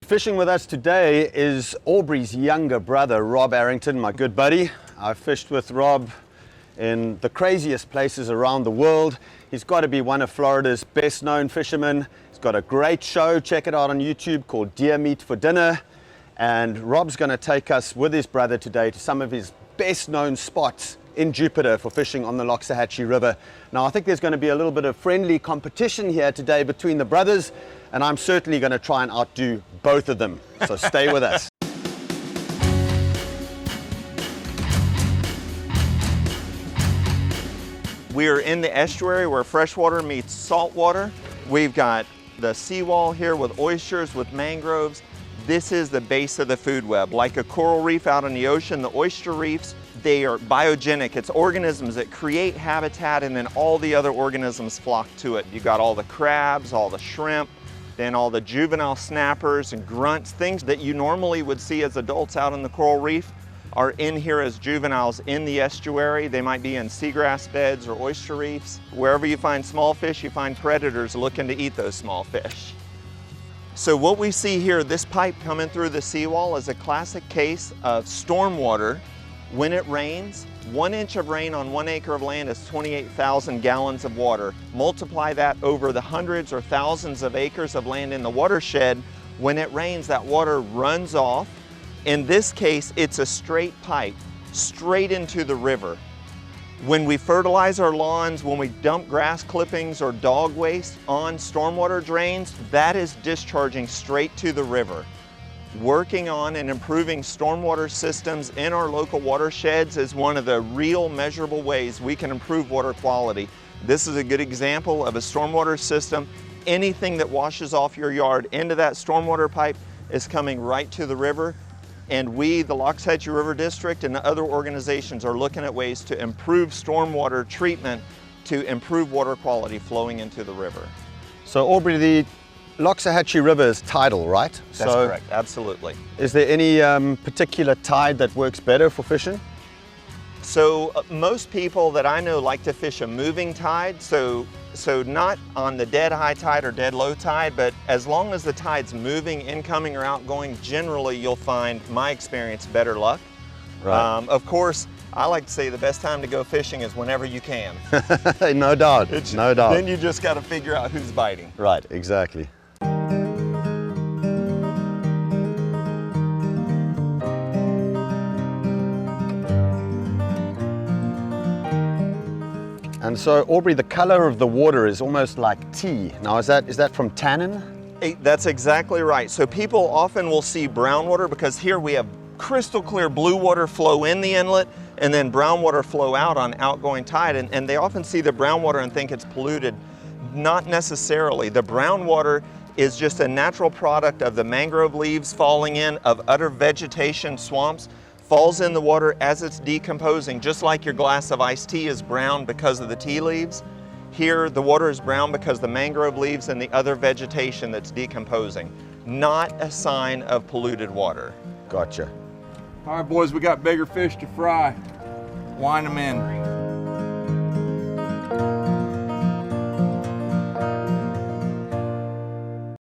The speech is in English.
Fishing with us today is Aubrey's younger brother, Rob Arrington, my good buddy. I've fished with Rob in the craziest places around the world. He's got to be one of Florida's best known fishermen. He's got a great show, check it out on YouTube, called Deer Meat for Dinner. And Rob's going to take us with his brother today to some of his best known spots in Jupiter for fishing on the Loxahatchee River. Now I think there's going to be a little bit of friendly competition here today between the brothers, and I'm certainly going to try and outdo both of them. So stay with us. We are in the estuary where freshwater meets saltwater. We've got the seawall here with oysters, with mangroves. This is the base of the food web. Like a coral reef out in the ocean, the oyster reefs, they are biogenic. It's organisms that create habitat, and then all the other organisms flock to it. You got all the crabs, all the shrimp, then all the juvenile snappers and grunts, things that you normally would see as adults out in the coral reef are in here as juveniles in the estuary. They might be in seagrass beds or oyster reefs. Wherever you find small fish, you find predators looking to eat those small fish. So what we see here, this pipe coming through the seawall, is a classic case of stormwater. When it rains, 1 inch of rain on 1 acre of land is 28,000 gallons of water. Multiply that over the hundreds or thousands of acres of land in the watershed. When it rains, that water runs off. In this case, it's a straight pipe, straight into the river. When we fertilize our lawns, when we dump grass clippings or dog waste on stormwater drains, that is discharging straight to the river. Working on and improving stormwater systems in our local watersheds is one of the real measurable ways we can improve water quality. This is a good example of a stormwater system. Anything that washes off your yard into that stormwater pipe is coming right to the river. And we, the Loxahatchee River District and the other organizations, are looking at ways to improve stormwater treatment to improve water quality flowing into the river. So Aubrey, the Loxahatchee River is tidal, right? That's correct, absolutely. Is there any particular tide that works better for fishing? So most people that I know like to fish a moving tide, so not on the dead high tide or dead low tide, but as long as the tide's moving, incoming or outgoing, generally you'll find, my experience, better luck. Right. Of course, I like to say the best time to go fishing is whenever you can. No doubt, no doubt. Then you just got to figure out who's biting. Right, exactly. And so, Aubrey, the color of the water is almost like tea. Now, is that from tannin? That's exactly right. So people often will see brown water because here we have crystal clear blue water flow in the inlet and then brown water flow out on outgoing tide. And they often see the brown water and think it's polluted. Not necessarily. The brown water is just a natural product of the mangrove leaves falling in, of other vegetation, swamps, falls in the water as it's decomposing, just like your glass of iced tea is brown because of the tea leaves. Here, the water is brown because the mangrove leaves and the other vegetation that's decomposing. Not a sign of polluted water. Gotcha. All right, boys, we got bigger fish to fry. Wind them in.